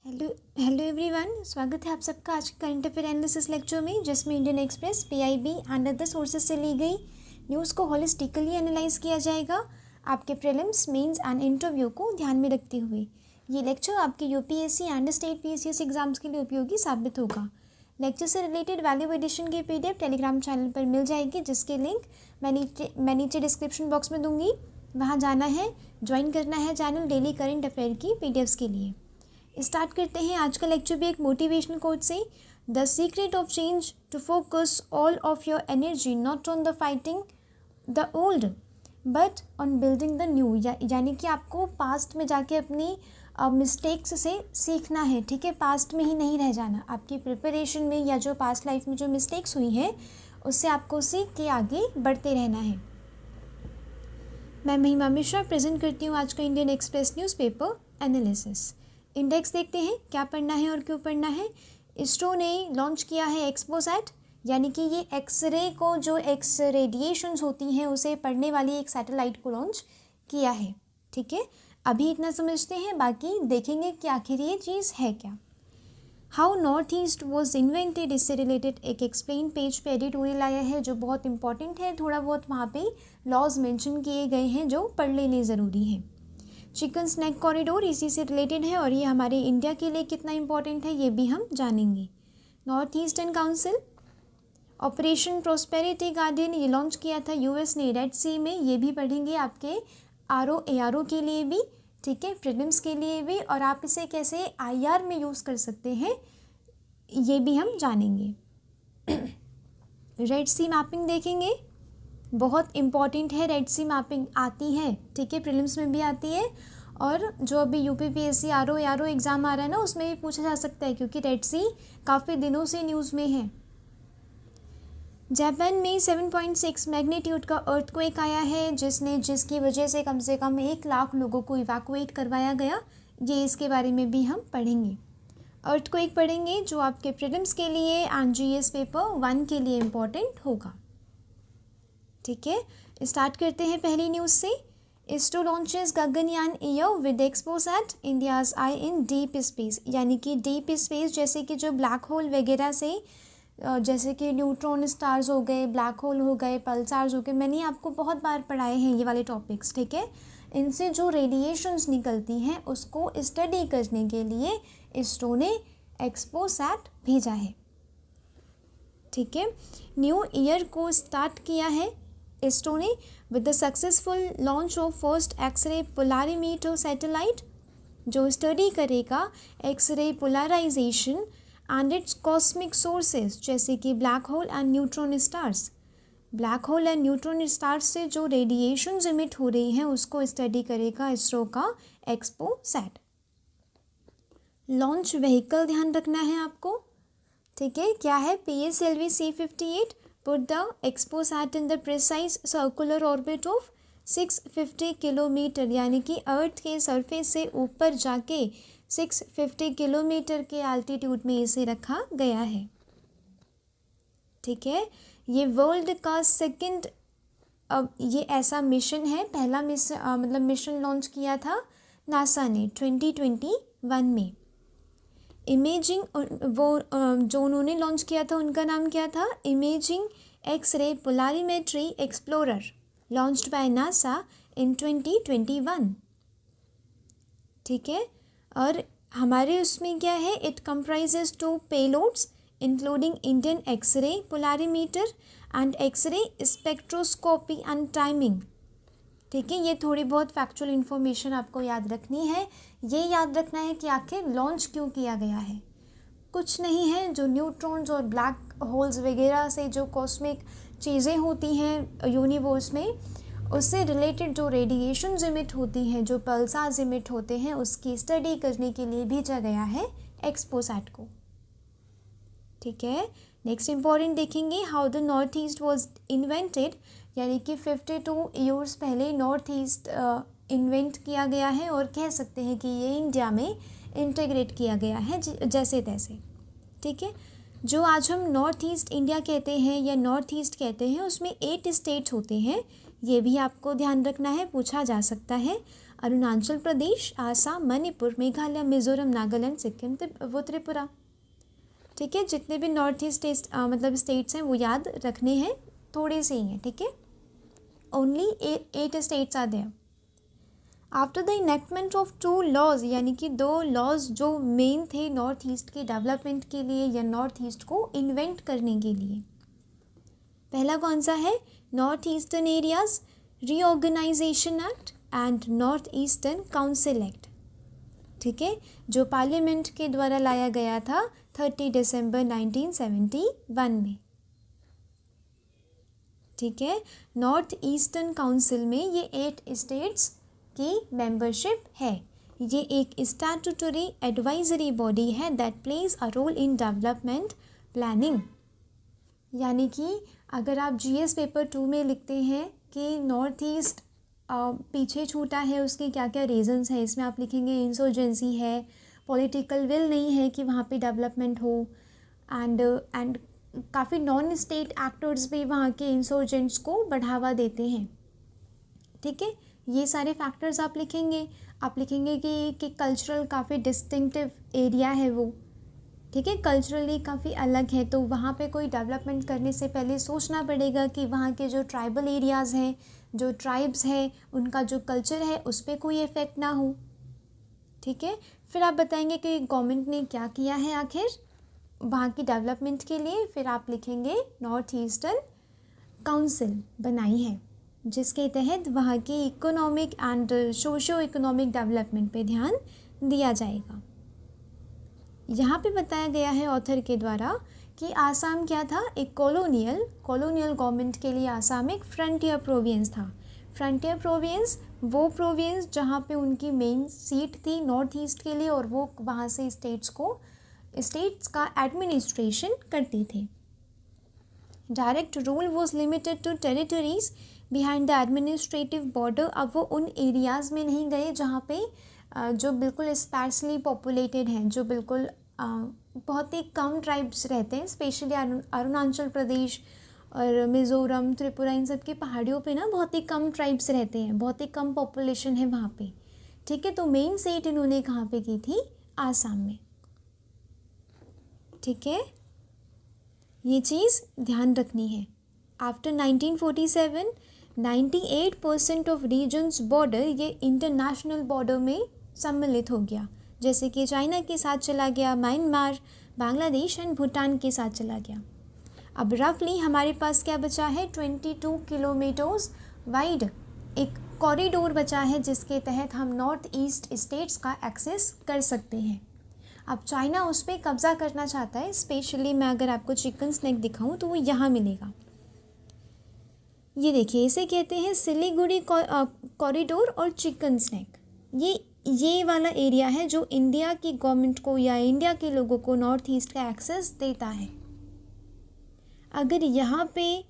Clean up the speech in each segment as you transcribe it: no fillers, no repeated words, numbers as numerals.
Hello hello everyone, स्वागत है आप सबका आज के करंट अफेयर एनालिसिस लेक्चर में, जिसमें Indian express, PIB and other sources से ली गई न्यूज़ को होलिस्टिकली एनालाइज किया जाएगा आपके प्रीलिम्स, मेंस एंड इंटरव्यू को ध्यान में रखते हुए। ये लेक्चर आपके UPSC and state PCS exams के लिए उपयोगी साबित होगा। लेक्चर से रिलेटेड वैल्यू एडिशन की पीडीएफ टेलीग्राम चैनल पर मिल जाएगी, जिसके लिंक मैं नीचे डिस्क्रिप्शन बॉक्स में दूंगी। वहाँ जाना है, ज्वाइन करना है चैनल डेली करंट अफेयर की पीडीएफ्स के लिए। स्टार्ट करते हैं आज का लेक्चर भी एक मोटिवेशनल कोट से। The secret of change to focus all of your energy not on the fighting the old but on building the new. यानी कि आपको पास्ट में जाके अपनी मिस्टेक्स से सीखना है, ठीक है। पास्ट में ही नहीं रह जाना। आपकी प्रिपरेशन में या जो पास्ट लाइफ में जो मिस्टेक्स हुई हैं उससे आपको सीख के आगे बढ़ते रहना है। मैं महिमा मिश्रा प्रेजेंट करती हूँ आज का Indian express newspaper analysis. Index देखते हैं क्या पढ़ना है और क्यों पढ़ना है। इसरो ने लॉन्च किया है एक्सपोसैट, यानी कि ये एक्सरे को, जो एक्स रेडिएशंस होती हैं उसे पढ़ने वाली एक सैटेलाइट को लॉन्च किया है, ठीक है। अभी इतना समझते हैं, बाकी देखेंगे कि आखिर ये चीज़ है क्या। How north east was invented, इससे रिलेटेड एक एक्सप्लेन पेज पे एडिटोरियल आया है जो बहुत इंपॉर्टेंट है। थोड़ा बहुत वहाँ पे लॉज मेंशन किए गए हैं जो पढ़ लेने ज़रूरी है। चिकन स्नैक कॉरिडोर इसी से रिलेटेड है और ये हमारे इंडिया के लिए कितना इम्पोर्टेंट है ये भी हम जानेंगे। North eastern council, operation prosperity guardian, ये लॉन्च किया था यूएस ने रेड सी में। ये भी पढ़ेंगे आपके आरओ एआरओ के लिए भी, ठीक है, प्रीलिम्स के लिए भी, और आप इसे कैसे आईआर में यूज़ कर सकते हैं ये भी हम जानेंगे। रेड सी मैपिंग देखेंगे, बहुत इम्पॉर्टेंट है। रेड सी मैपिंग आती है, ठीक है, प्रीलिम्स में भी आती है, और जो अभी यूपीपीएससी आरओ एग्ज़ाम आ रहा है ना, उसमें भी पूछा जा सकता है, क्योंकि रेड सी काफ़ी दिनों से न्यूज़ में है। जापान में 7.6 मैग्नीट्यूड का अर्थक्वेक आया है, जिसकी वजह से कम 1 लाख लोगों को इवैक्यूएट करवाया गया। ये इसके बारे में भी हम पढ़ेंगे। अर्थक्वेक पढ़ेंगे जो आपके प्रीलिम्स के लिए एंड जीएस पेपर 1 के लिए इम्पॉर्टेंट होगा, ठीक है। स्टार्ट करते हैं पहली न्यूज़ से। ISRO launches Gaganyaan year with XPoSat India's I in deep space, यानी कि डीप स्पेस जैसे कि जो ब्लैक होल वगैरह से, जैसे कि न्यूट्रॉन स्टार्स हो गए, ब्लैक होल हो गए, पल्सार्स हो गए, मैंने आपको बहुत बार पढ़ाए हैं ये वाले टॉपिक्स, ठीक है। इनसे जो रेडिएशंस निकलती हैं उसको स्टडी करने के लिए इसरो ने एक्सपोसैट भेजा है, ठीक है। न्यू ईयर को स्टार्ट किया है इसरो ने with the successful launch of first X-ray polarimeter satellite, जो स्टडी करेगा X-ray polarisation and its cosmic sources, जैसे कि black hole and neutron stars. Black hole and neutron stars से जो रेडिएशंस इमिट हो रही हैं उसको स्टडी करेगा इसरो का एक्सपोसैट। लॉन्च व्हीकल ध्यान रखना है आपको, ठीक है, क्या है। PSLV C58 put the XPoSat in the precise circular orbit of 650 kilometre, यानी कि अर्थ के सरफेस से ऊपर जाके 650 किलोमीटर के एल्टीट्यूड में इसे रखा गया है, ठीक है। ये वर्ल्ड का सेकंड, अब ये ऐसा मिशन है, पहला मिशन लॉन्च किया था नासा ने 2021 में। इमेजिंग, वो जो उन्होंने लॉन्च किया था उनका नाम क्या था, imaging x-ray polarimetry explorer, launched by NASA in 2021, ठीक है। और हमारे उसमें क्या है, it comprises 2 payloads including Indian x-ray polarimeter and x-ray spectroscopy and timing, ठीक है। ये थोड़ी बहुत फैक्चुअल इन्फॉर्मेशन आपको याद रखनी है। ये याद रखना है कि आखिर लॉन्च क्यों किया गया है। कुछ नहीं है, जो न्यूट्रॉन्स और ब्लैक होल्स वगैरह से जो कॉस्मिक चीज़ें होती हैं यूनिवर्स में, उससे रिलेटेड जो रेडिएशंस इमिट होती हैं, जो पल्सार्स इमिट होते हैं, उसकी स्टडी करने के लिए भेजा गया है एक्सपोसैट को, ठीक है। नेक्स्ट इम्पॉर्टेंट देखेंगे, how the north east was invented, यानी कि 52 ईयर्स पहले नॉर्थ ईस्ट इन्वेंट किया गया है, और कह सकते हैं कि ये इंडिया में इंटीग्रेट किया गया है जैसे तैसे, ठीक है। जो आज हम नॉर्थ ईस्ट इंडिया कहते हैं या नॉर्थ ईस्ट कहते हैं, उसमें 8 स्टेट्स होते हैं, ये भी आपको ध्यान रखना है, पूछा जा सकता है। अरुणाचल प्रदेश, आसाम, मणिपुर, मेघालय, मिजोरम, नागालैंड, सिक्किम, वो त्रिपुरा। ठीक है, जितने भी नॉर्थ ईस्ट मतलब स्टेट्स हैं वो याद रखने हैं, थोड़े से ही हैं। ठीक है, only 8 states are there. After the enactment of 2 laws, यानी कि 2 लॉज जो मेन थे नॉर्थ ईस्ट के डेवलपमेंट के लिए या नॉर्थ ईस्ट को इन्वेंट करने के लिए। पहला कौन सा है? North eastern areas reorganisation act and north eastern council act. ठीक है, जो पार्लियामेंट के द्वारा लाया गया था 30 दिसंबर 1971 में। ठीक है, नॉर्थ ईस्टर्न काउंसिल में ये 8 स्टेट्स की मेंबरशिप है। ये एक स्टैट्यूटरी एडवाइजरी बॉडी है that plays a role in development planning. यानी कि अगर आप जीएस पेपर 2 में लिखते हैं कि नॉर्थ ईस्ट पीछे छूटा है, उसके क्या क्या रीजंस हैं, इसमें आप लिखेंगे इंसर्जेंसी है, पॉलिटिकल विल नहीं है कि वहाँ पे डेवलपमेंट हो, एंड काफ़ी नॉन स्टेट एक्टर्स भी वहाँ के इंसर्जेंट्स को बढ़ावा देते हैं। ठीक है, ये सारे फैक्टर्स आप लिखेंगे। आप लिखेंगे कि कल्चरल काफ़ी डिस्टिंक्टिव एरिया है वो। ठीक है, कल्चरली काफ़ी अलग है, तो वहाँ पे कोई डेवलपमेंट करने से पहले सोचना पड़ेगा कि वहाँ के जो ट्राइबल एरियाज़ हैं, जो ट्राइब्स हैं, उनका जो कल्चर है उस पर कोई इफ़ेक्ट ना हो। ठीक है, फिर आप बताएंगे कि गवर्नमेंट ने क्या किया है आखिर वहाँ की डेवलपमेंट के लिए। फिर आप लिखेंगे नॉर्थ ईस्टर्न काउंसिल बनाई है, जिसके तहत वहाँ की economic and socio economic development पे ध्यान दिया जाएगा। यहाँ पे बताया गया है ऑथर के द्वारा कि आसाम क्या था? एक कॉलोनियल गवर्नमेंट के लिए आसाम एक फ्रंटियर प्रोविंस था। फ्रंटियर प्रोविंस वो प्रोविंस जहाँ पे उनकी मेन सीट थी नॉर्थ ईस्ट के लिए, और वो वहाँ से स्टेट्स का एडमिनिस्ट्रेशन करते थे। Direct rule was limited to territories behind the administrative border. अब वो उन एरियाज़ में नहीं गए जहाँ पे जो बिल्कुल स्पार्सली पॉपुलेटेड हैं, जो बिल्कुल बहुत ही कम ट्राइब्स रहते हैं, स्पेशली अरुणाचल प्रदेश और मिज़ोरम, त्रिपुरा, इन सब की पहाड़ियों पे ना बहुत ही कम ट्राइब्स रहते हैं, बहुत ही कम पॉपुलेशन है वहाँ पे। ठीक है, तो मेन सीट इन्होंने कहाँ पे की थी? आसाम में। ठीक है, ये चीज़ ध्यान रखनी है। आफ्टर 1947 98% ऑफ रीजन्स बॉर्डर ये इंटरनेशनल बॉर्डर में सम्मिलित हो गया, जैसे कि चाइना के साथ चला गया, म्यांमार, बांग्लादेश एंड भूटान के साथ चला गया। अब रफली हमारे पास क्या बचा है? 22 किलोमीटर्स वाइड एक कॉरिडोर बचा है, जिसके तहत हम नॉर्थ ईस्ट स्टेट्स का एक्सेस कर सकते हैं। अब चाइना उस पर कब्ज़ा करना चाहता है। स्पेशली मैं अगर आपको चिकन स्नैक दिखाऊं तो वो यहाँ मिलेगा। ये देखिए, इसे कहते हैं सिलीगुड़ी कॉरिडोर और चिकन स्नैक। ये वाला एरिया है जो इंडिया की गवर्नमेंट को या इंडिया के लोगों को नॉर्थ ईस्ट का एक्सेस देता है। अगर यहाँ पे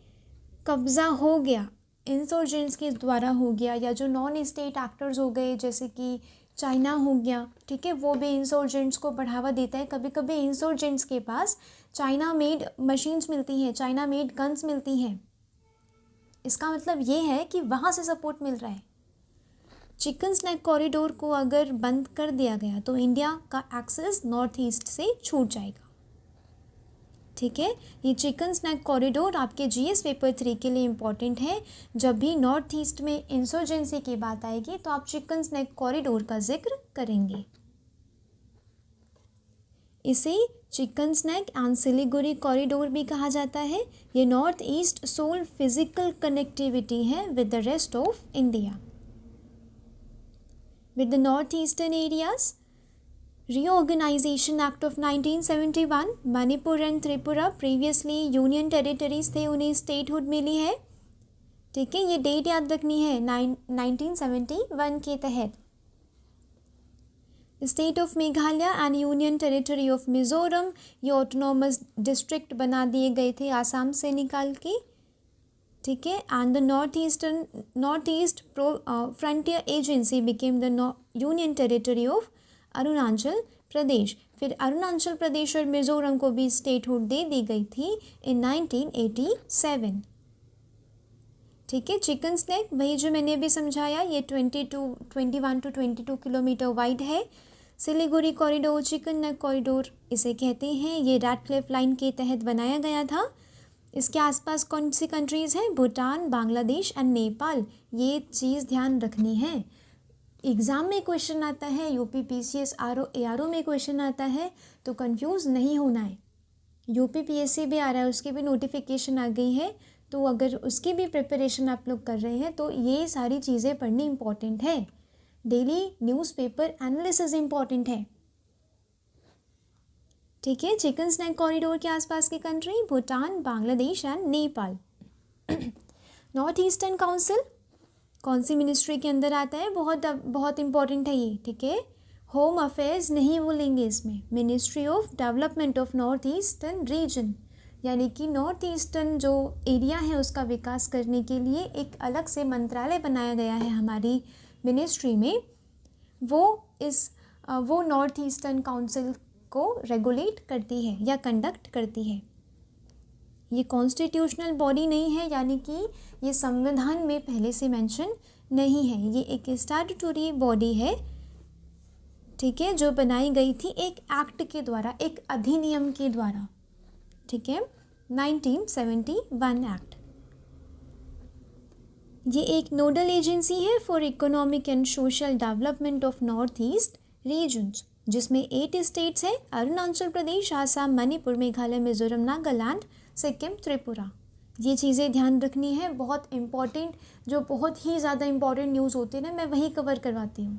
कब्ज़ा हो गया, इंसर्जेंट्स के द्वारा हो गया, या जो नॉन स्टेट एक्टर्स हो गए जैसे कि चाइना हो गया, ठीक है, वो भी इंसर्जेंट्स को बढ़ावा देता है। कभी कभी इंसर्जेंट्स के पास चाइना मेड मशीन्स मिलती हैं, चाइना मेड गन्स मिलती हैं। इसका मतलब ये है कि वहाँ से सपोर्ट मिल रहा है। चिकन स्नैक कॉरिडोर को अगर बंद कर दिया गया तो इंडिया का एक्सेस नॉर्थ ईस्ट से छूट जाएगा। ठीक है, ये चिकन स्नैक कॉरिडोर आपके जीएस पेपर 3 के लिए इम्पॉर्टेंट है। जब भी नॉर्थ ईस्ट में इंसर्जेंसी की बात आएगी तो आप चिकन स्नैक कॉरिडोर का जिक्र करेंगे। इसे chicken snack and Siliguri corridor भी कहा जाता है। ये north east sole physical connectivity है with the rest of India. With the northeastern areas, Reorganization Act of 1971, Manipur and Tripura previously union territories थे, उन्हें स्टेटहुड मिली है। ठीक है, ये डेट याद रखनी है 1971 के तहत। State of Meghalaya and union territory of Mizoram ये ऑटोनॉमस डिस्ट्रिक्ट बना दिए गए थे आसाम से निकाल के। ठीक है, and the north east frontier agency became the union territory of Arunachal Pradesh. फिर अरुणाचल प्रदेश और मिजोरम को भी स्टेटहुड दे दी गई थी इन 1987। ठीक है। चिकन स्नैक वही जो मैंने अभी समझाया, ये 21 to 22 किलोमीटर वाइड है। Siliguri corridor, chicken neck corridor इसे कहते हैं। ये रैडक्लिफ लाइन के तहत बनाया गया था। इसके आसपास कौन सी कंट्रीज़ हैं? भूटान, बांग्लादेश एंड नेपाल। ये चीज़ ध्यान रखनी है। एग्ज़ाम में क्वेश्चन आता है, यूपी पीसीएस आरओ एआरओ में क्वेश्चन आता है, तो कंफ्यूज नहीं होना है। यूपी पीएससी भी आ रहा है, उसकी भी नोटिफिकेशन आ गई है, तो अगर उसकी भी प्रिपरेशन आप लोग कर रहे हैं तो ये सारी चीज़ें पढ़नी इम्पॉर्टेंट है। डेली न्यूज़पेपर एनालिसिस इम्पॉर्टेंट है। ठीक है। चिकन स्नैक कॉरिडोर के आसपास की country Bhutan, Bangladesh and Nepal. North eastern council कौन सी मिनिस्ट्री के अंदर आता है? बहुत इंपॉर्टेंट है ये। ठीक है। होम अफेयर्स नहीं बोलेंगे इसमें। Ministry of development of north eastern region, यानी कि नॉर्थ ईस्टर्न जो एरिया है उसका विकास करने के लिए एक अलग से मंत्रालय बनाया गया है हमारी मिनिस्ट्री में। वो नॉर्थ ईस्टर्न काउंसिल को रेगुलेट करती है या कंडक्ट करती है। ये कॉन्स्टिट्यूशनल बॉडी नहीं है, यानी कि ये संविधान में पहले से मेंशन नहीं है। ये एक स्टैट्यूटरी बॉडी है, ठीक है, जो बनाई गई थी एक एक्ट के द्वारा, एक अधिनियम के द्वारा। ठीक है, 1971 एक्ट। ये एक नोडल एजेंसी है for economic and social development of north east regions, जिसमें 8 स्टेट्स हैं: अरुणाचल प्रदेश, आसाम, मणिपुर, मेघालय, मिजोरम, नागालैंड, सिक्किम, त्रिपुरा। ये चीज़ें ध्यान रखनी है, बहुत इम्पॉर्टेंट, जो बहुत ही ज़्यादा इम्पॉर्टेंट न्यूज़ होते हैं ना, मैं वही कवर करवाती हूँ।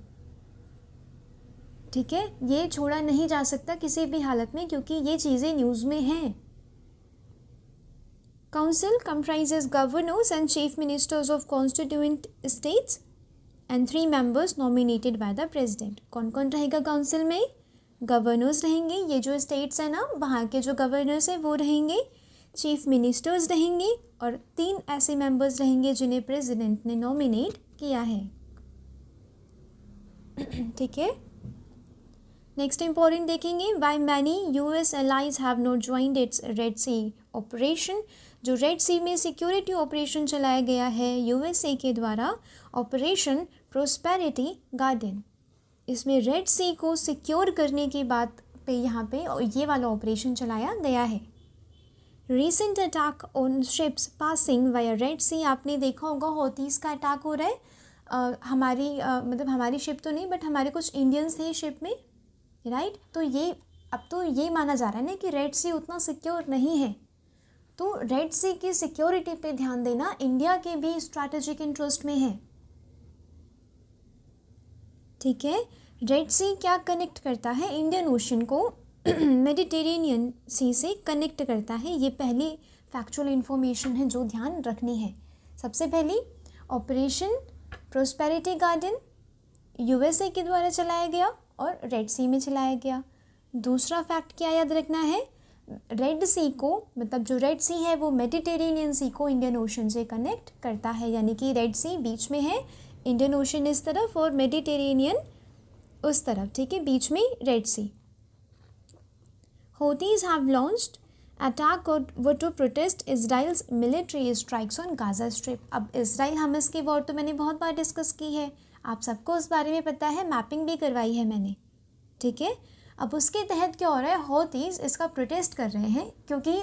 ठीक है, ये छोड़ा नहीं जा सकता किसी भी हालत में, क्योंकि ये चीज़ें न्यूज़ में हैं। Council comprises governors and chief ministers of constituent states and 3 members nominated by the president। कौन कौन रहेगा काउंसिल में? गवर्नर्स रहेंगे, ये जो स्टेट्स हैं ना वहाँ के जो गवर्नर्स हैं वो रहेंगे, चीफ मिनिस्टर्स रहेंगे और 3 ऐसे मेंबर्स रहेंगे जिन्हें प्रेसिडेंट ने नॉमिनेट किया है। ठीक है, नेक्स्ट इंपॉर्टेंट देखेंगे, why many US allies have not joined its Red Sea operation. जो रेड सी में सिक्योरिटी ऑपरेशन चलाया गया है यूएसए के द्वारा, ऑपरेशन प्रोस्पेरिटी गार्डन। इसमें रेड सी को सिक्योर करने की बात पे यहाँ पे ये वाला ऑपरेशन चलाया गया है। Recent attack on ships passing via red sea, आपने देखा होगा हौतीस का अटैक हो रहा है। हमारी शिप तो नहीं, बट हमारे कुछ इंडियंस थे शिप में, राइट। तो ये अब तो ये माना जा रहा है ना कि रेड सी उतना सिक्योर नहीं है, तो रेड सी की सिक्योरिटी पे ध्यान देना इंडिया के भी स्ट्रैटेजिक इंटरेस्ट में है। ठीक है, रेड सी क्या कनेक्ट करता है? इंडियन ओशन को मेडिटेरेनियन सी से कनेक्ट करता है। ये पहली फैक्चुअल इन्फॉर्मेशन है जो ध्यान रखनी है। सबसे पहली, ऑपरेशन प्रोस्पेरिटी गार्डन यूएसए के द्वारा चलाया गया और रेड सी में चलाया गया। दूसरा फैक्ट क्या याद रखना है? रेड सी को, मतलब जो रेड सी है वो मेडिटेरेनियन सी को इंडियन ओशन से कनेक्ट करता है, यानी कि रेड सी बीच में है, इंडियन ओशन इस तरफ और मेडिटेरेनियन उस तरफ। ठीक है, बीच में red sea. Houthis have launched attack और to protest Israel's military strikes on Gaza strip. अब इसराइल हमास की वॉर तो मैंने बहुत बार डिस्कस की है, आप सबको उस बारे में पता है, मैपिंग भी करवाई है मैंने। ठीक है, अब उसके तहत क्या हो रहा है, हौतीज इसका प्रोटेस्ट कर रहे हैं क्योंकि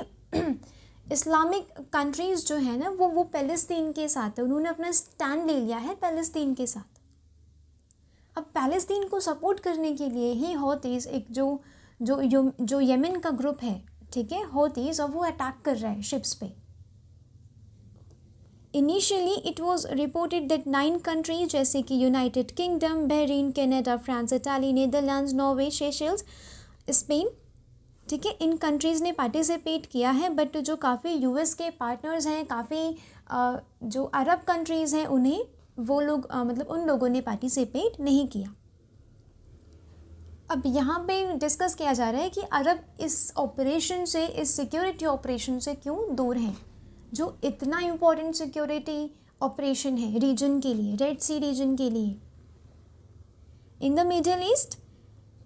इस्लामिक कंट्रीज़ जो है ना वो पैलेस्तीन के साथ है, उन्होंने अपना स्टैंड ले लिया है पैलेस्तीन के साथ। अब पैलेस्तीन को सपोर्ट करने के लिए ही हौतीज, एक जो यमन का ग्रुप है, ठीक है, हौतीज, अब वो अटैक कर रहा है शिप्स पे। Initially it was reported that 9 countries जैसे कि United kingdom, Bahrain, Canada, France, Italy, Netherlands, Norway, Seychelles, Spain, ठीक है, इन कंट्रीज़ ने पार्टिसिपेट किया है। बट जो काफ़ी यूएस के पार्टनर्स हैं, काफ़ी जो अरब कंट्रीज़ हैं, उन्हें वो लोग उन लोगों ने पार्टिसिपेट नहीं किया। अब यहाँ पे डिस्कस किया जा रहा है कि अरब इस ऑपरेशन से, इस सिक्योरिटी ऑपरेशन से क्यों दूर हैं, जो इतना इम्पोर्टेंट सिक्योरिटी ऑपरेशन है रीजन के लिए, रेड सी रीजन के लिए। In the middle east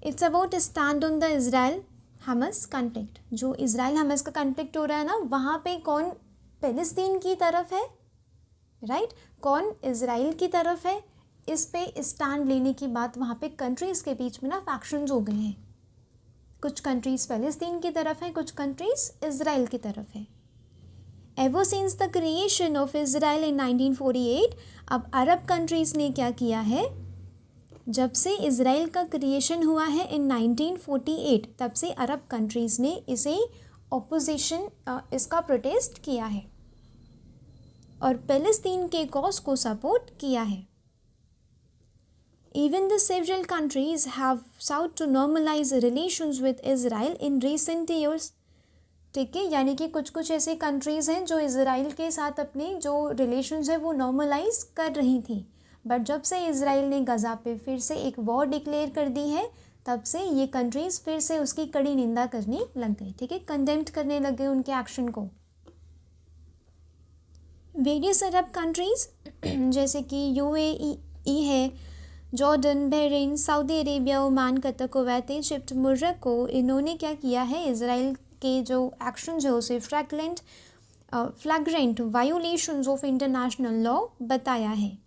it's about stand on the Israel Hamas conflict. जो इजराइल हमास का कॉन्फ्लिक्ट हो रहा है ना, वहाँ पे कौन पैलेस्तीन की तरफ है? राइट। कौन इजराइल की तरफ है, इस पे स्टैंड लेने की बात वहाँ पे कंट्रीज़ के बीच में ना फैक्शंस हो गए हैं। कुछ कंट्रीज़ फ़लस्तीन की तरफ हैं, कुछ कंट्रीज़ इजराइल की तरफ है। Ever since the creation of Israel in 1948, अब अरब कंट्रीज़ ने क्या किया है, जब से इजराइल का क्रिएशन हुआ है इन 1948, तब से अरब कंट्रीज़ ने इसे ऑपोजिशन इसका प्रोटेस्ट किया है और फ़लस्तीन के कॉज को सपोर्ट किया है। Even the several countries have sought to normalize relations with Israel in recent years. ठीक है, यानी कि कुछ कुछ ऐसी कंट्रीज़ हैं जो इज़राइल के साथ अपने जो रिलेशंस है वो नॉर्मलाइज कर रही थी, बट जब से इज़राइल ने गज़ा पे फिर से एक वॉर डिक्लेयर कर दी है, तब से ये कंट्रीज़ फिर से उसकी कड़ी निंदा करने लग गई। ठीक है, कंडेम्ड करने लग गए उनके एक्शन को। वेरियस अरब कंट्रीज़ जैसे कि UAE है, Jordan, Bahrain, Saudi Arabia, Oman, Qatar, Kuwait, Egypt, Morocco, इन्होंने क्या किया है, इज़राइल के जो एक्शंस है उसे फ्लैग्रेंट वायोलेशंस ऑफ इंटरनेशनल लॉ बताया है।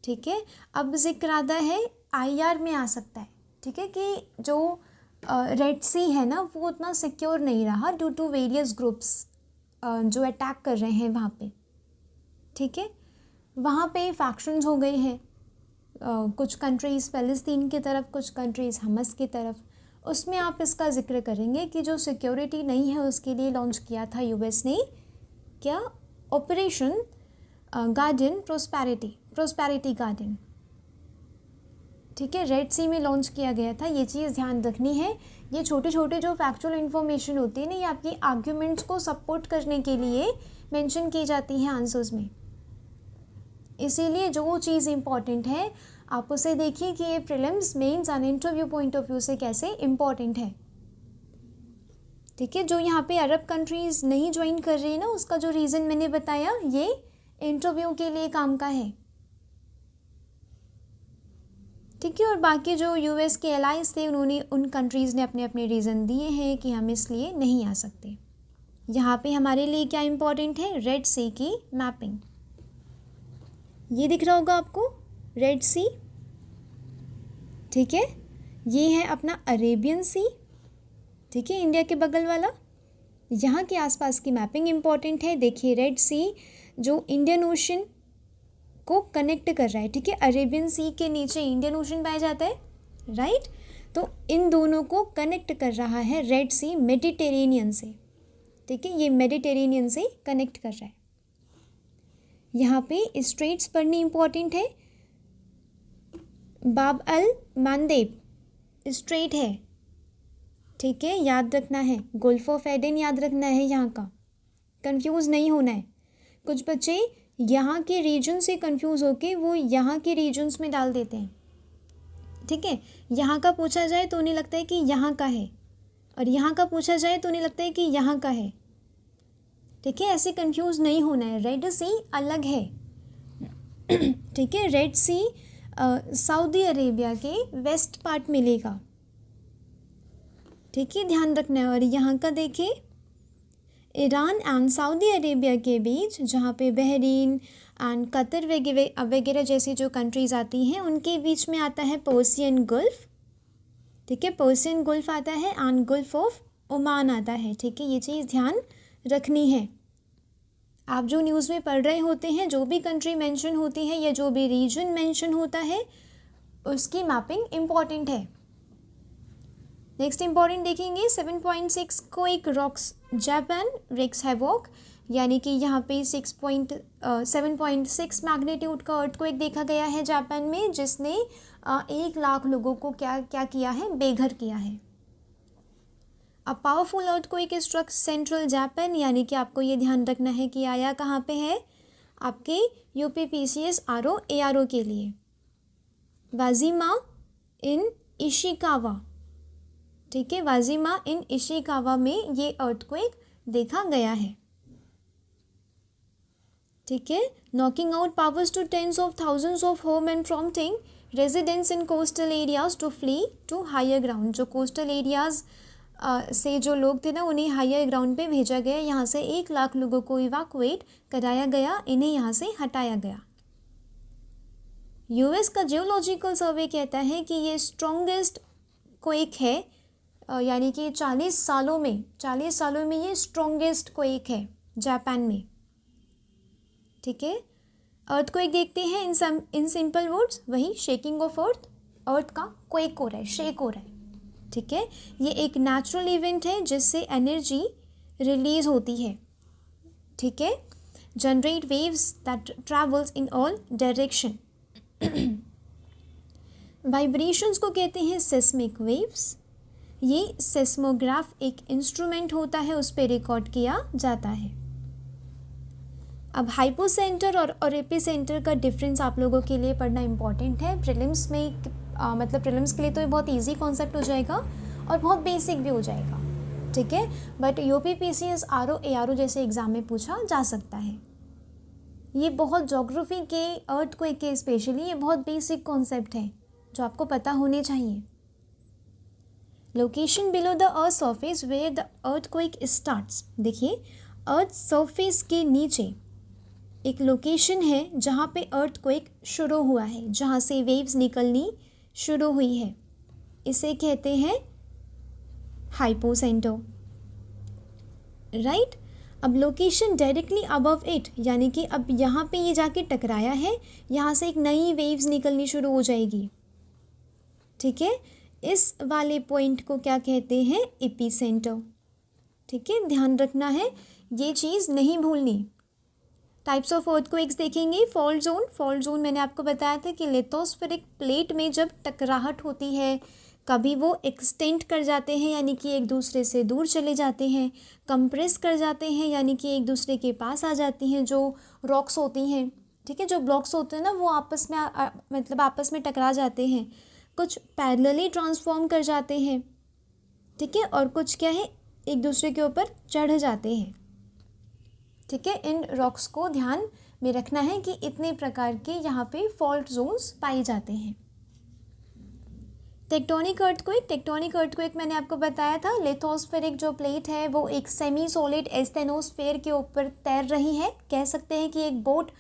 ठीक है, अब जिक्र आता है IR में आ सकता है। ठीक है, कि जो रेड सी है ना वो उतना सिक्योर नहीं रहा ड्यू टू वेरियस ग्रुप्स जो अटैक कर रहे हैं वहाँ पे। ठीक है, वहाँ पे फैक्शंस हो गए हैं, कुछ कंट्रीज़ फ़लस्तीन की तरफ, कुछ कंट्रीज़ हमस की तरफ। उसमें आप इसका जिक्र करेंगे कि जो सिक्योरिटी नहीं है उसके लिए लॉन्च किया था US ने क्या, ऑपरेशन गार्डन प्रोस्पेरिटी गार्डन। ठीक है, रेड सी में लॉन्च किया गया था। ये चीज़ ध्यान रखनी है, ये छोटे छोटे जो फैक्चुअल इन्फॉर्मेशन होती है ना, ये आपकी आर्ग्यूमेंट्स को सपोर्ट करने के लिए मेंशन की जाती हैं आंसर्स में। इसीलिए जो चीज़ इम्पॉर्टेंट है आप उसे देखिए कि ये prelims, mains and interview point of view से कैसे इम्पॉर्टेंट है। ठीक है, जो यहाँ पे अरब कंट्रीज़ नहीं ज्वाइन कर रही है ना, उसका जो रीज़न मैंने बताया ये इंटरव्यू के लिए काम का है। ठीक है, और बाकी जो US के एलाइज थे उन्होंने, उन कंट्रीज़ ने अपने अपने रीज़न दिए हैं कि हम इसलिए नहीं आ सकते। यहाँ पे हमारे लिए क्या इम्पॉर्टेंट है, रेड सी की मैपिंग। ये दिख रहा होगा आपको, रेड सी। ठीक है, ये है अपना अरेबियन सी। ठीक है, इंडिया के बगल वाला, यहाँ के आसपास की मैपिंग इम्पॉर्टेंट है। देखिए रेड सी जो इंडियन ओशन को कनेक्ट कर रहा है। ठीक है, अरेबियन सी के नीचे इंडियन ओशन पाया जाता है, राइट। तो इन दोनों को कनेक्ट कर रहा है रेड सी मेडिटेरेनियन से। ठीक है, ये मेडिटेरेनियन से कनेक्ट कर रहा है। यहाँ पे स्ट्रेट्स पढ़नी इम्पॉर्टेंट है। बाब अल मांदेब स्ट्रेट है। ठीक है, याद रखना है। गुल्फ ऑफ एडन याद रखना है, यहाँ का कंफ्यूज नहीं होना है। कुछ बच्चे यहाँ के रीजन से कंफ्यूज होके वो यहाँ के रीजन्स में डाल देते हैं। ठीक है, यहाँ का पूछा जाए तो उन्हें लगता है कि यहाँ का है, और यहाँ का पूछा जाए तो उन्हें लगता है कि यहाँ का है। ठीक है, ऐसे कंफ्यूज नहीं होना है। रेड सी अलग है। ठीक है, रेड सी सऊदी अरेबिया के वेस्ट पार्ट मिलेगा। ठीक है, ध्यान रखना है। और यहाँ का देखिए, ईरान एंड सऊदी अरेबिया के बीच, जहाँ पे बहरीन एंड कतर वगैरह जैसी जो कंट्रीज़ आती हैं उनके बीच में आता है पर्सियन गल्फ। ठीक है, पर्सियन गल्फ आता है एंड गल्फ ऑफ ओमान आता है। ठीक है, ये चीज़ ध्यान रखनी है। आप जो न्यूज़ में पढ़ रहे होते हैं, जो भी कंट्री मेंशन होती है या जो भी रीजन मेंशन होता है, उसकी मैपिंग इम्पॉर्टेंट है। नेक्स्ट इम्पॉर्टेंट देखेंगे 7.6 क्वेक रॉक्स जापान रिक्स हैवॉक, यानी कि यहाँ पे 7.6 मैग्नीट्यूड का अर्थक्वेक देखा गया है जापान में, जिसने 1 लाख लोगों को क्या क्या किया है, बेघर किया है। A powerful earthquake struck central Japan, यानी कि आपको ये ध्यान रखना है कि आया कहाँ पे है, आपके UPPCS RO ARO के लिए। वाजिमा इन इशिकावा। ठीक है, वाजिमा इन इशिकावा में ये अर्थक्वेक देखा गया है। ठीक है, knocking out powers to tens of thousands of home and prompting residents in coastal areas to flee to higher ground. जो कोस्टल एरियाज से जो लोग थे ना उन्हें हायर ग्राउंड पे भेजा गया। यहाँ से 1 लाख लोगों को इवैक्यूएट कराया गया, इन्हें यहाँ से हटाया गया। यूएस का जियोलॉजिकल सर्वे कहता है कि ये स्ट्रॉन्गेस्ट क्वेक है, यानी कि 40 सालों में ये स्ट्रॉन्गेस्ट क्वेक है जापान में। ठीक है, अर्थक्वेक देखते हैं इन सिंपल वर्ड्स, वही शेकिंग ऑफ अर्थ का क्वेक हो रहा है, शेक हो रहा है। ठीक है, ये एक नेचुरल इवेंट है जिससे एनर्जी रिलीज होती है। ठीक है, generate waves that travels in all direction. Vibrations को कहते हैं सिस्मिक वेव्स। ये सेस्मोग्राफ एक इंस्ट्रूमेंट होता है, उस पर रिकॉर्ड किया जाता है। अब हाइपोसेंटर और एपिसेंटर का डिफरेंस आप लोगों के लिए पढ़ना इम्पॉर्टेंट है। प्रीलिम्स में मतलब प्रीलिम्स के लिए तो ये बहुत इजी कॉन्सेप्ट हो जाएगा और बहुत बेसिक भी हो जाएगा। ठीक है, बट यूपीपीसीएस आरओ एआरओ जैसे एग्ज़ाम में पूछा जा सकता है। ये बहुत ज्योग्राफी के, अर्थक्वेक के स्पेशली, ये बहुत बेसिक कॉन्सेप्ट है जो आपको पता होने चाहिए। Location below the earth surface where the earthquake starts. देखिए, अर्थ सरफेस के नीचे एक लोकेशन है जहाँ पे अर्थक्वेक शुरू हुआ है, जहाँ से वेव्स निकलनी शुरू हुई है, इसे कहते हैं हाइपोसेंटर। राइट, अब लोकेशन डायरेक्टली अबव इट, यानी कि अब यहाँ पे ये जाके टकराया है, यहाँ से एक नई वेव्स निकलनी शुरू हो जाएगी। ठीक है, इस वाले पॉइंट को क्या कहते हैं, एपिसेंटर। ठीक है, ध्यान रखना है, ये चीज़ नहीं भूलनी। टाइप्स ऑफ अर्थक्वेक्स देखेंगे। फॉल्ट जोन मैंने आपको बताया था कि लिथोस्फेरिक प्लेट में जब टकराहट होती है, कभी वो एक्सटेंड कर जाते हैं यानी कि एक दूसरे से दूर चले जाते हैं, कंप्रेस कर जाते हैं यानी कि एक दूसरे के पास आ जाती हैं, जो रॉक्स होती हैं। ठीक है, जो ब्लॉक्स होते हैं ना वो आपस में मतलब आपस में टकरा जाते हैं। कुछ पैरेलली ट्रांसफॉर्म कर जाते हैं। ठीक है, और कुछ क्या है, एक दूसरे के ऊपर चढ़ जाते हैं। ठीक है, इन रॉक्स को ध्यान में रखना है कि इतने प्रकार के यहाँ पे फॉल्ट जोन्स पाए जाते हैं। टेक्टोनिक अर्थक्वेक मैंने आपको बताया था, लिथोस्फेरिक जो प्लेट है वो एक सेमी सॉलिड एस्थेनोस्फेयर के ऊपर तैर रही है। कह सकते हैं कि एक बोट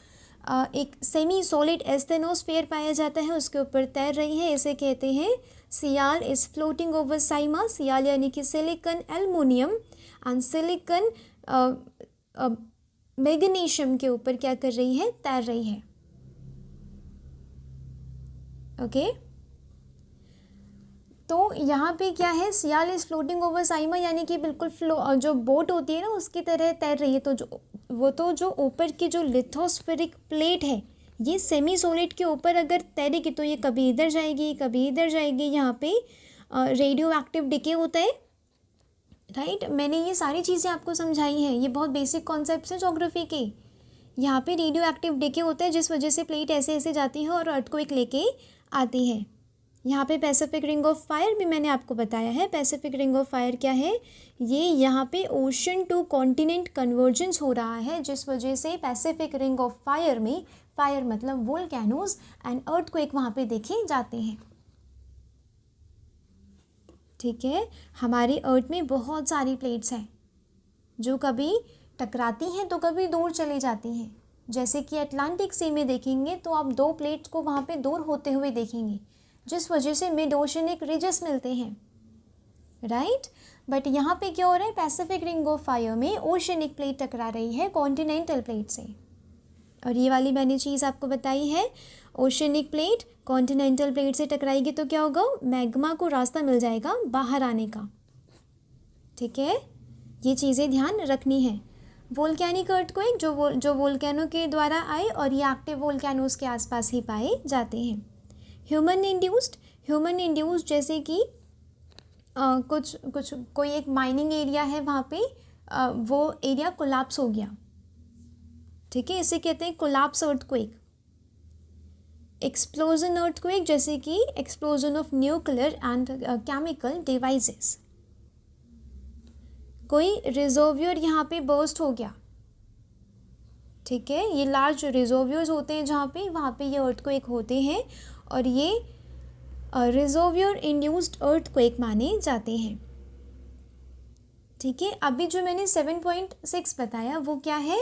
एक सेमी सॉलिड एस्थेनोस्फेयर पाया जाता है, उसके ऊपर तैर रही है, इसे कहते हैं सियाल इज फ्लोटिंग ओवर साइमा। सियाल यानी कि silicon, aluminium and silicon magnesium के ऊपर क्या कर रही है, तैर रही है। ओके, तो यहाँ पे क्या है, सियाल इज फ्लोटिंग ओवर साइमा यानी कि बिल्कुल जो बोट होती है ना उसकी तरह तैर रही है। तो जो ऊपर की जो लिथोस्फेरिक प्लेट है, ये सेमी सॉलिड के ऊपर अगर तैरेगी तो ये कभी इधर जाएगी कभी इधर जाएगी। यहाँ पे रेडियो एक्टिव डिके होता है। राइट, मैंने ये सारी चीज़ें आपको समझाई हैं, ये बहुत बेसिक कॉन्सेप्ट्स हैं ज्योग्राफी के। यहाँ पे रेडियो एक्टिव डिके होता है जिस वजह से प्लेट ऐसे ऐसे जाती है और अर्थक्वेक लेके आती है। यहाँ पे पैसिफिक रिंग ऑफ फायर भी मैंने आपको बताया है। पैसिफिक रिंग ऑफ फायर क्या है, ये यहाँ पे ओशन टू कॉन्टिनेंट कन्वर्जेंस हो रहा है, जिस वजह से पैसिफिक रिंग ऑफ फायर में, फायर मतलब वोल्केनोज एंड अर्थक्वेक वहाँ पे देखे जाते हैं। ठीक है, हमारी अर्थ में बहुत सारी प्लेट्स हैं जो कभी टकराती हैं तो कभी दूर चली जाती हैं। जैसे कि अटलांटिक सी में देखेंगे तो आप 2 प्लेट्स को वहाँ पे दूर होते हुए देखेंगे, जिस वजह से मिड ओशनिक रिजेस मिलते हैं। राइट, बट यहाँ पे क्या हो रहा है, पैसिफिक रिंग ऑफ फायर में ओशनिक प्लेट टकरा रही है कॉन्टिनेंटल प्लेट से। और ये वाली मैंने चीज़ आपको बताई है, ओशनिक प्लेट कॉन्टिनेंटल प्लेट से टकराएगी तो क्या होगा, मैग्मा को रास्ता मिल जाएगा बाहर आने का। ठीक है, ये चीज़ें ध्यान रखनी है। वोल्केनिक अर्थक्वेक जो वोल्केनो के द्वारा आए और ये एक्टिव वोल्केनोज के आसपास ही पाए जाते हैं। ह्यूमन इंड्यूस्ड जैसे कि कोई एक माइनिंग एरिया है, वहाँ पे वो एरिया कोलैप्स हो गया। ठीक है, इसे कहते हैं कोलैप्स अर्थक्वेक। एक्सप्लोजन अर्थक्वेक जैसे कि explosion of nuclear and chemical devices. कोई रिजर्वियर यहाँ पे बर्स्ट हो गया। ठीक है, ये लार्ज रिजर्वियर्स होते हैं जहाँ पे, वहाँ पे ये अर्थक्वेक होते हैं और ये रिजर्वियर इंड्यूस्ड अर्थक्वेक माने जाते हैं। ठीक है, अभी जो मैंने 7.6 बताया वो क्या है,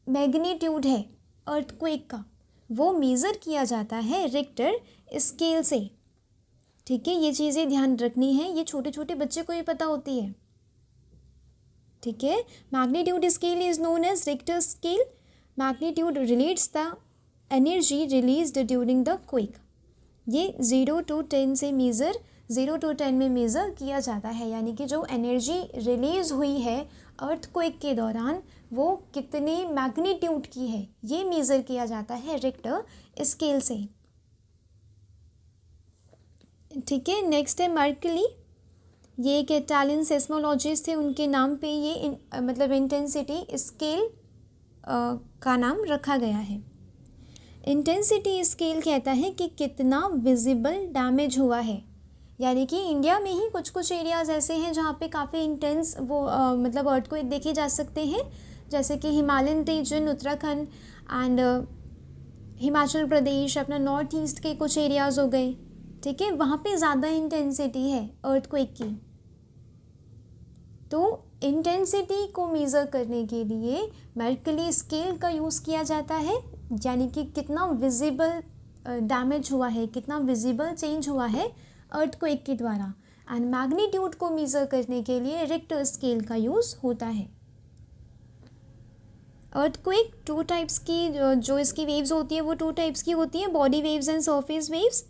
मैग्नीट्यूड है अर्थक्वेक का, वो मेज़र किया जाता है रिक्टर स्केल से। ठीक है, ये चीज़ें ध्यान रखनी है, ये छोटे छोटे बच्चे को ही पता होती है। ठीक है, magnitude scale is known as Richter scale. Magnitude relates the energy released during the quake. ये 0 to 10 से मेज़र 0 to 10 में मेज़र किया जाता है, यानी कि जो एनर्जी रिलीज़ हुई है अर्थक्वेक के दौरान वो कितने मैग्नीट्यूड की है, ये मेज़र किया जाता है रिक्टर स्केल से। ठीक है, नेक्स्ट है मर्कली। ये एक इटालियन सेस्मोलॉजिस्ट थे, उनके नाम पे ये मतलब इंटेंसिटी स्केल का नाम रखा गया है। इंटेंसिटी स्केल कहता है कि कितना विजिबल डैमेज हुआ है, यानी कि इंडिया में ही कुछ कुछ एरियाज़ ऐसे हैं जहाँ पे काफ़ी इंटेंस वो मतलब अर्थक्वेक देखे जा सकते हैं, जैसे कि Himalayan region, Uttarakhand and Himachal Pradesh, अपना नॉर्थ ईस्ट के कुछ एरियाज़ हो गए। ठीक है, वहाँ पे ज़्यादा इंटेंसिटी है अर्थक्वेक की। तो इंटेंसिटी को मेज़र करने के लिए मर्कली स्केल का यूज़ किया जाता है, यानी कि कितना विजिबल डैमेज हुआ है, कितना विजिबल चेंज हुआ है अर्थक्वेक के द्वारा। एंड मैग्नीट्यूड को मेज़र करने के लिए रिक्टर स्केल का यूज़ होता है। अर्थक्वेक 2 टाइप्स की जो इसकी वेव्स होती है वो 2 टाइप्स की होती हैं, body waves and surface waves.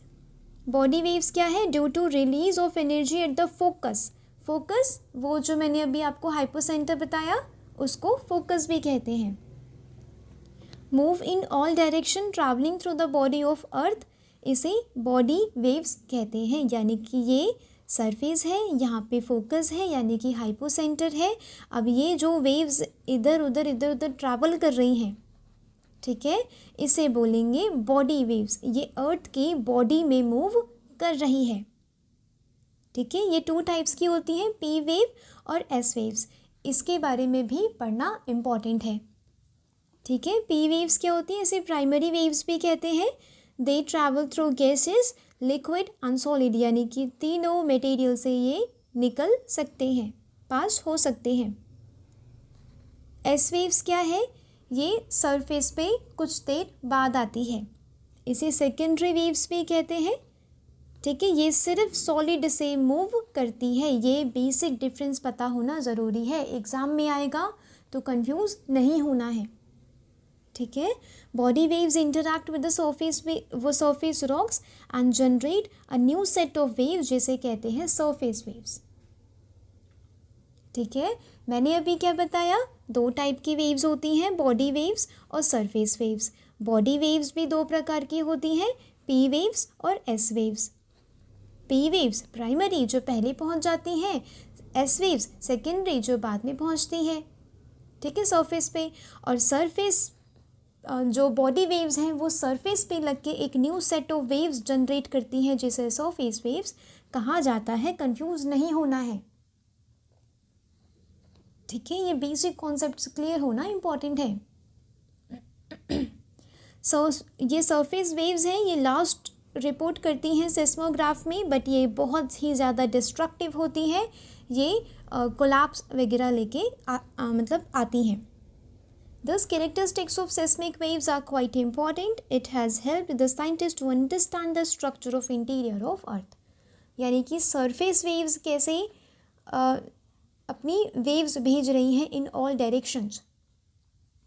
Body waves क्या है, due to release of energy at the focus. Focus वो जो मैंने अभी आपको हाइपोसेंटर बताया उसको फोकस भी कहते हैं। Move in all direction travelling through the body of earth, इसे बॉडी वेव्स कहते हैं, यानी कि ये सरफेस है, यहाँ पे फोकस है यानी कि हाइपोसेंटर है। अब ये जो वेव्स इधर उधर ट्रैवल कर रही हैं, ठीक है, इसे बोलेंगे बॉडी वेव्स। ये अर्थ की बॉडी में मूव कर रही है। ठीक है, ये 2 टाइप्स की होती हैं, पी वेव और एस वेव्स। इसके बारे में भी पढ़ना इम्पॉर्टेंट है। ठीक है, पी वेव्स क्या होती हैं, इसे प्राइमरी वेव्स भी कहते हैं। दे travel through gases, liquid and solid, यानी कि तीनों मटेरियल से ये निकल सकते हैं, पास हो सकते हैं। एस वेव्स क्या है, ये सरफेस पे कुछ देर बाद आती है, इसे सेकेंडरी वेव्स भी कहते हैं। ठीक है, ये सिर्फ सॉलिड से मूव करती है, ये बेसिक डिफरेंस पता होना ज़रूरी है, एग्ज़ाम में आएगा तो कंफ्यूज नहीं होना है। ठीक है, body waves interact with the surface rocks and generate a new set of waves, जिसे कहते हैं सरफेस वेव्स। ठीक है, मैंने अभी क्या बताया, 2 टाइप की वेव्स होती हैं, बॉडी वेव्स और सरफेस वेव्स। बॉडी वेव्स भी 2 प्रकार की होती हैं, पी वेव्स और S waves. P waves primary जो पहले पहुंच जाती हैं, एस वेव्स सेकेंडरी जो बाद में पहुंचती है। ठीक है, सरफेस पे। और सरफेस जो बॉडी वेव्स हैं वो सरफेस पे लग के एक new set of waves generate करती हैं, जिसे सरफेस वेव्स कहा जाता है, कंफ्यूज नहीं होना है। ठीक है, ये बेसिक कॉन्सेप्ट्स क्लियर होना इम्पॉर्टेंट है। ये सरफेस वेव्स हैं, ये लास्ट रिपोर्ट करती हैं सेस्मोग्राफ में, बट ये बहुत ही ज़्यादा डिस्ट्रक्टिव होती हैं, ये कोलैप्स वगैरह लेके मतलब आती हैं। Thus, characteristics of seismic waves are quite important. It has helped the scientists to understand the structure of interior of Earth. यानी कि सरफेस वेव्स कैसे अपनी वेव्स भेज रही हैं इन ऑल डायरेक्शंस।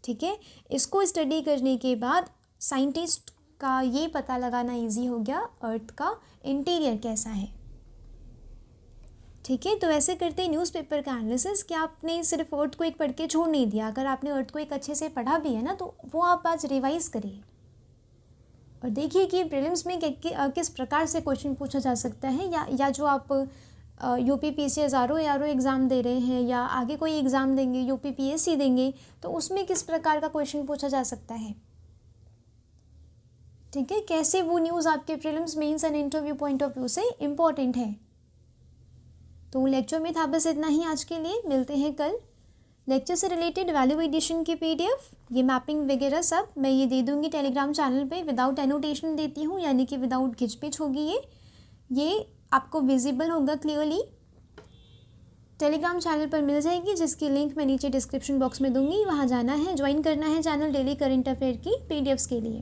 ठीक है, इसको स्टडी करने के बाद साइंटिस्ट का ये पता लगाना इजी हो गया अर्थ का इंटीरियर कैसा है। ठीक है, तो ऐसे करते न्यूज़पेपर का एनालिसिस कि आपने सिर्फ अर्थक्वेक पढ़ के छोड़ नहीं दिया। अगर आपने अर्थक्वेक अच्छे से पढ़ा भी है ना, तो वो आप आज रिवाइज करिए और देखिए कि प्रीलिम्स में किस प्रकार से क्वेश्चन पूछा जा सकता है, या जो आप UPPSC आरओ एग्ज़ाम दे रहे हैं या आगे कोई एग्ज़ाम देंगे, UPPSC देंगे, तो उसमें किस प्रकार का क्वेश्चन पूछा जा सकता है। ठीक है, कैसे वो न्यूज़ आपके prelims, mains and interview point of view से इम्पॉर्टेंट है। तो लेक्चर में था बस इतना ही आज के लिए, मिलते हैं कल। लेक्चर से रिलेटेड वैल्यू एडिशन की PDF, ये मैपिंग वगैरह सब मैं ये दे दूँगी टेलीग्राम चैनल पे, विदाउट एनोटेशन देती हूँ, यानी कि विदाउट घिचपिच होगी। ये आपको विजिबल होगा क्लियरली। टेलीग्राम चैनल पर मिल जाएगी, जिसकी लिंक मैं नीचे डिस्क्रिप्शन बॉक्स में दूंगी। वहाँ जाना है, ज्वाइन करना है चैनल डेली करंट अफेयर की पीडीएफ्स के लिए।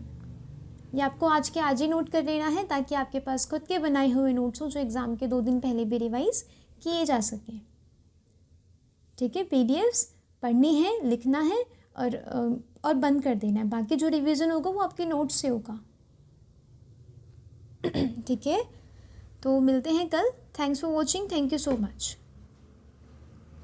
ये आपको आज के आज ही नोट कर लेना है, ताकि आपके पास खुद के बनाए हुए नोट्स हो जो एग्ज़ाम के 2 दिन पहले भी रिवाइज किए जा सकें। ठीक है, पीडीएफ्स पढ़नी है, लिखना है और बंद कर देना है। बाकी जो रिवीजन होगा वो आपके नोट्स से होगा। ठीक है, तो मिलते हैं कल। Thanks for watching, thank you so much.